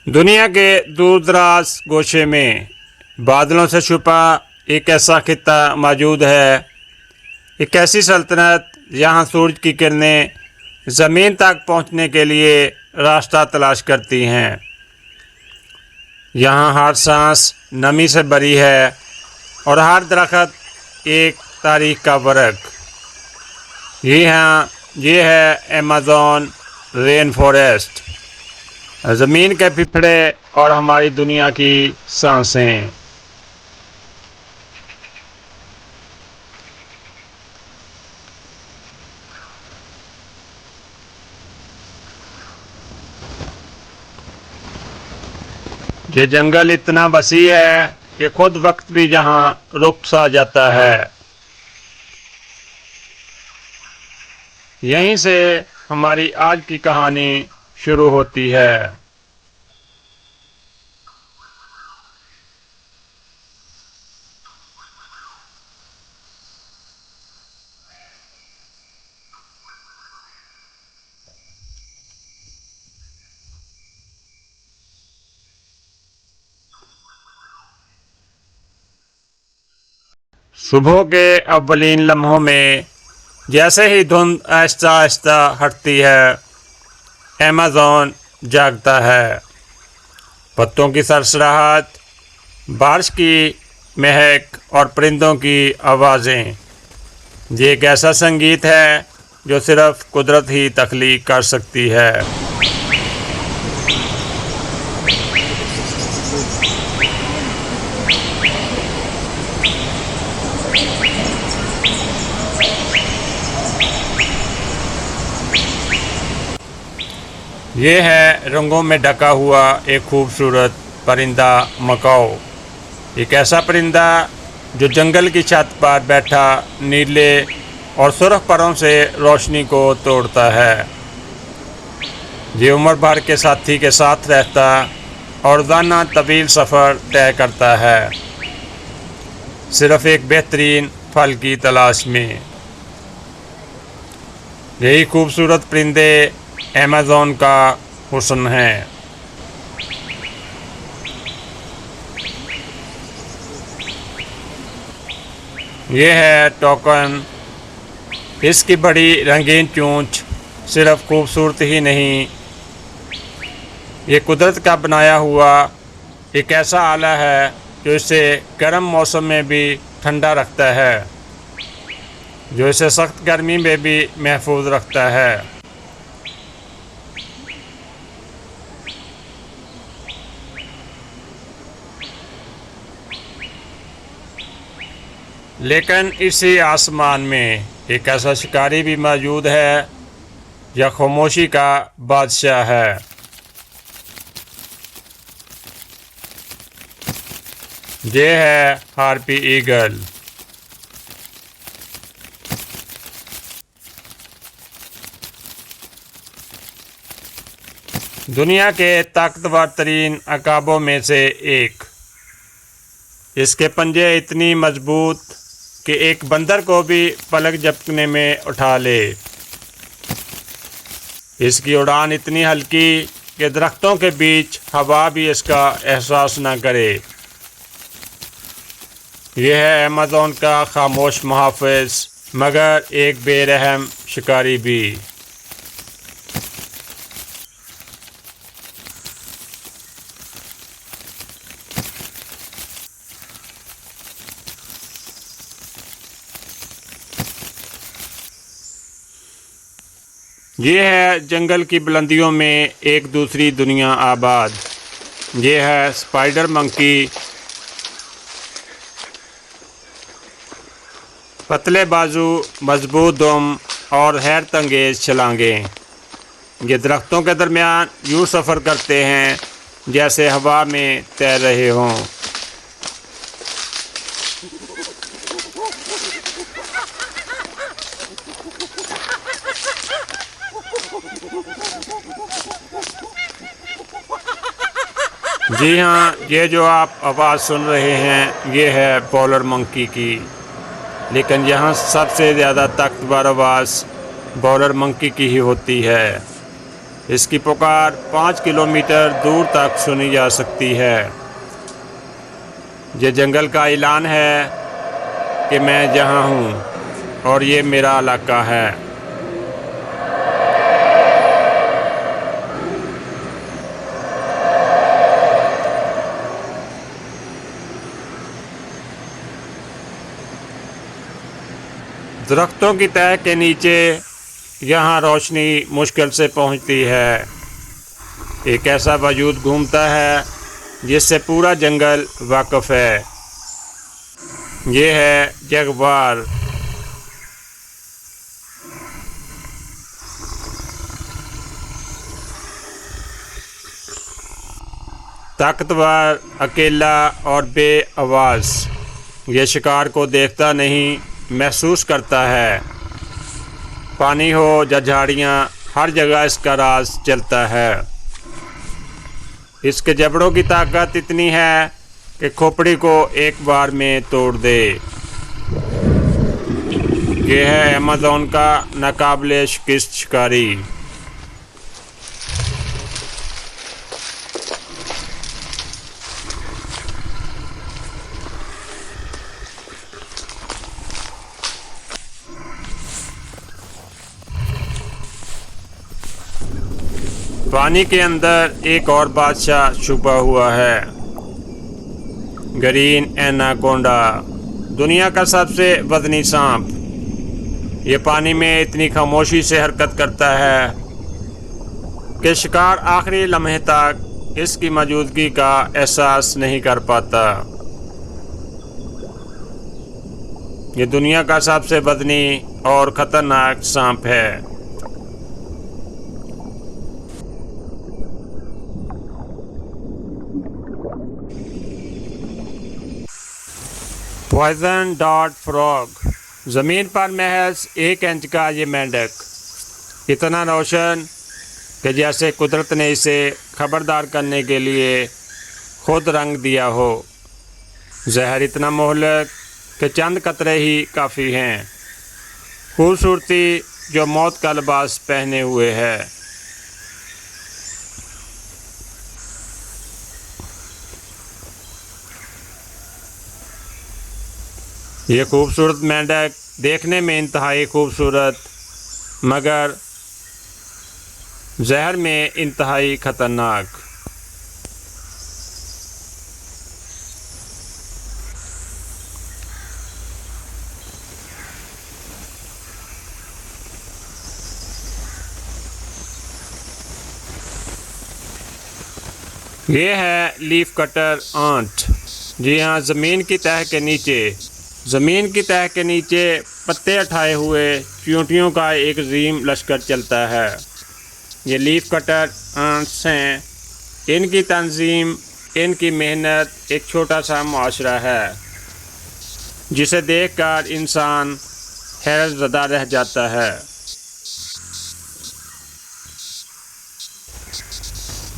दुनिया के दूर-दराज गोशे में बादलों से छुपा एक ऐसा खित्ता मौजूद है, एक ऐसी सल्तनत जहाँ सूरज की किरणें ज़मीन तक पहुँचने के लिए रास्ता तलाश करती हैं। यहाँ हर सांस नमी से भरी है और हर दरख्त एक तारीख का वर्क। ये है अमेज़न रेन फॉरेस्ट, ज़मीन के फेफड़े और हमारी दुनिया की सांसें। ये जंगल इतना वसी है कि खुद वक्त भी जहाँ रुक सा जाता है। यहीं से हमारी आज की कहानी शुरू होती है। सुबह के अव्वलीन लम्हों में जैसे ही धुंध आहिस्ता आहिस्ता हटती है, अमेज़न जागता है। पत्तों की सरसराहट, बारिश की महक और परिंदों की आवाज़ें, ये एक ऐसा संगीत है जो सिर्फ कुदरत ही तख्लीक कर सकती है। ये है रंगों में ढका हुआ एक खूबसूरत परिंदा मकाओ। एक ऐसा परिंदा जो जंगल की छत पर बैठा नीले और सुर्ख परों से रोशनी को तोड़ता है। ये उम्र भर के साथी के साथ रहता और रोज़ाना तवील सफ़र तय करता है, सिर्फ एक बेहतरीन फल की तलाश में। यही खूबसूरत परिंदे अमेज़न का हुस्न है। ये है टोकन। इसकी बड़ी रंगीन चोंच सिर्फ खूबसूरत ही नहीं, ये कुदरत का बनाया हुआ एक ऐसा आला है जो इसे गर्म मौसम में भी ठंडा रखता है, जो इसे सख्त गर्मी में भी महफूज रखता है। लेकिन इसी आसमान में एक ऐसा शिकारी भी मौजूद है यह खामोशी का बादशाह है। ये है हार्पी ईगल। दुनिया के ताकतवर तरीन अकाबों में से एक। इसके पंजे इतनी मजबूत कि एक बंदर को भी पलक झपकने में उठा ले। इसकी उड़ान इतनी हल्की कि दरख्तों के बीच हवा भी इसका एहसास न करे। यह है अमेज़न का खामोश मुहाफ़िज़, मगर एक बेरहम शिकारी भी। ये है जंगल की बुलंदियों में एक दूसरी दुनिया आबाद। ये है स्पाइडर मंकी। पतले बाजू, मजबूत दुम और हैरत अंगेज़ छलांगें। ये दरख्तों के दरमियान यूँ सफ़र करते हैं जैसे हवा में तैर रहे हों। जी हाँ, ये जो आप आवाज़ सुन रहे हैं ये है पॉलर मंकी की, लेकिन यहाँ सबसे ज़्यादा ताकतवर आवाज़ बॉलर मंकी की ही होती है। इसकी पुकार 5 किलोमीटर दूर तक सुनी जा सकती है। ये जंगल का ऐलान है कि मैं जहाँ हूँ और ये मेरा इलाका है। दरख्तों की तह के नीचे यहाँ रोशनी मुश्किल से पहुँचती है। एक ऐसा वजूद घूमता है जिससे पूरा जंगल वाकिफ़ है। ये है जगुआर। ताकतवर, अकेला और बेआवाज़। ये शिकार को देखता नहीं, महसूस करता है। पानी हो या झाड़ियाँ, हर जगह इसका राज चलता है। इसके जबड़ों की ताकत इतनी है कि खोपड़ी को एक बार में तोड़ दे। यह है अमेज़न का नाकाबिले शिकस्त शिकारी। पानी के अंदर एक और बादशाह छुपा हुआ है, ग्रीन एनाकोंडा, दुनिया का सबसे वजनी सांप। ये पानी में इतनी खामोशी से हरकत करता है कि शिकार आखिरी लम्हे तक इसकी मौजूदगी का एहसास नहीं कर पाता। ये दुनिया का सबसे वजनी और ख़तरनाक सांप है। Poison dot frog. ज़मीन पर महज 1 इंच का ये मेंढक, इतना रोशन कि जैसे कुदरत ने इसे खबरदार करने के लिए खुद रंग दिया हो। जहर इतना मोहलक कि चंद कतरे ही काफ़ी हैं। खूबसूरती जो मौत का लिबास पहने हुए है। ये खूबसूरत मेंढक देखने में इंतहाई खूबसूरत, मगर जहर में इंतहाई ख़तरनाक। ये है लीफ कटर आंट। जी हाँ, ज़मीन की तह के नीचे पत्ते उठाए हुए चींटियों का एक अजीम लश्कर चलता है। ये लीफ कटर आंट्स हैं। इनकी तंजीम, इनकी मेहनत एक छोटा सा मुआशरा है जिसे देखकर इंसान हैरतज़दा रह जाता है।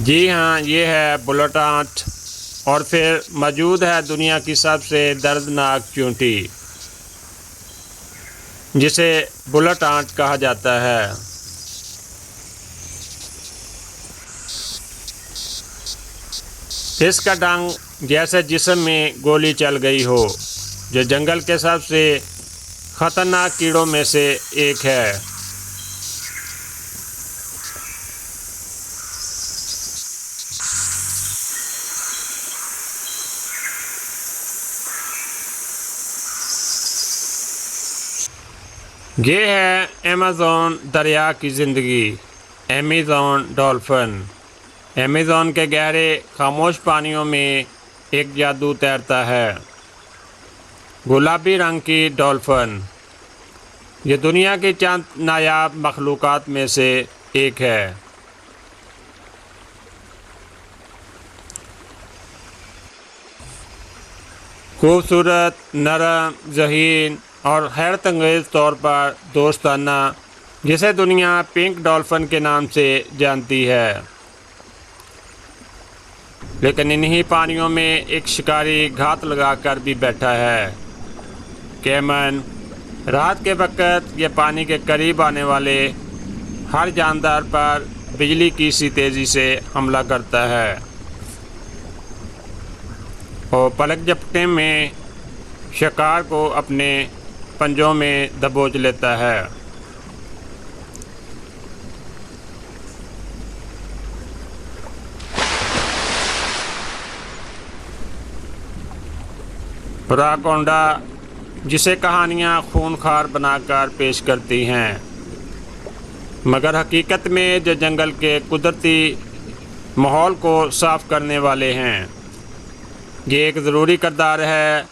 जी हाँ, ये है बुलेट आंट। और फिर मौजूद है दुनिया की सबसे दर्दनाक चींटी, जिसे बुलेट आंट कहा जाता है। इसका डंक जैसे जिस्म में गोली चल गई हो, जो जंगल के सबसे ख़तरनाक कीड़ों में से एक है। ये है अमेज़न दरिया की ज़िंदगी, अमेज़न डॉल्फिन। अमेज़न के गहरे खामोश पानियों में एक जादू तैरता है, गुलाबी रंग की डॉल्फिन। ये दुनिया की चंद नायाब मखलूक़ात में से एक है। खूबसूरत, नरम, ज़हीन और हैरत अंगेज़ तौर पर दोस्ताना, जिसे दुनिया पिंक डॉल्फिन के नाम से जानती है। लेकिन इन्हीं पानियों में एक शिकारी घात लगाकर भी बैठा है, कैमन। रात के वक़्त ये पानी के करीब आने वाले हर जानदार पर बिजली की सी तेज़ी से हमला करता है और पलक झपकने में शिकार को अपने पंजों में दबोच लेता है। एनाकोंडा, जिसे कहानियाँ खूनखार बनाकर पेश करती हैं, मगर हकीकत में जो जंगल के कुदरती माहौल को साफ़ करने वाले हैं। ये एक ज़रूरी किरदार है,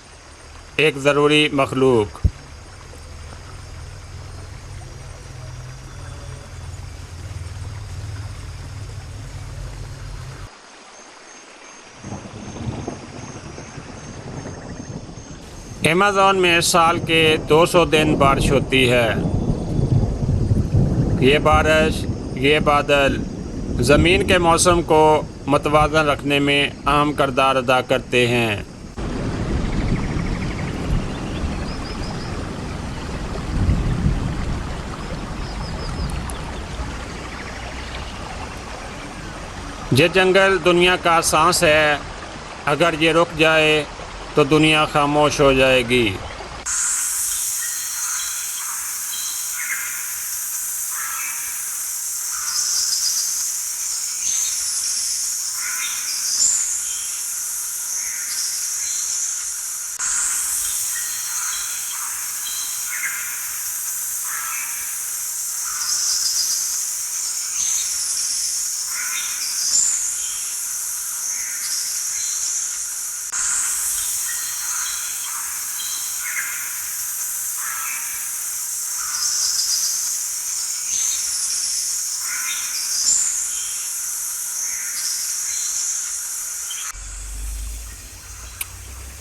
एक ज़रूरी मखलूक। अमेज़न में साल के 200 दिन बारिश होती है। ये बारिश, ये बादल ज़मीन के मौसम को मतवाज़न रखने में अहम किरदार अदा करते हैं। ये जंगल दुनिया का सांस है, अगर ये रुक जाए तो दुनिया खामोश हो जाएगी।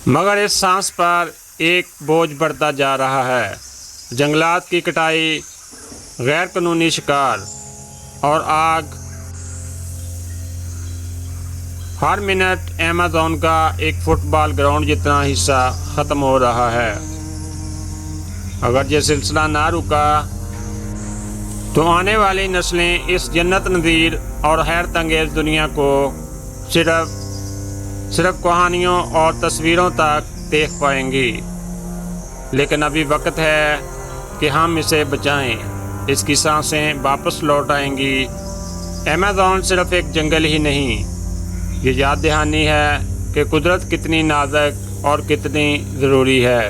मगर इस सांस पर एक बोझ बढ़ता जा रहा है। जंगलात की कटाई, गैर कानूनी शिकार और आग। हर मिनट अमेज़न का एक फुटबॉल ग्राउंड जितना हिस्सा ख़त्म हो रहा है। अगर ये सिलसिला ना रुका तो आने वाली नस्लें इस जन्नत नज़ीर और हैरत अंगेज़ दुनिया को सिर्फ कहानियों और तस्वीरों तक देख पाएंगी। लेकिन अभी वक्त है कि हम इसे बचाएं। इसकी सांसें वापस लौट आएंगी। अमेज़न सिर्फ एक जंगल ही नहीं, ये याद दहानी है कि कुदरत कितनी नाजुक और कितनी ज़रूरी है।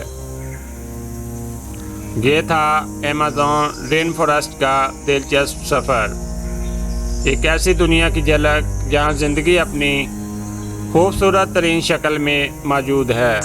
ये था अमेज़न रेन फॉरेस्ट का दिलचस्प सफ़र, एक ऐसी दुनिया की झलक जहाँ ज़िंदगी अपनी खूबसूरत तरीन शक्ल में मौजूद है।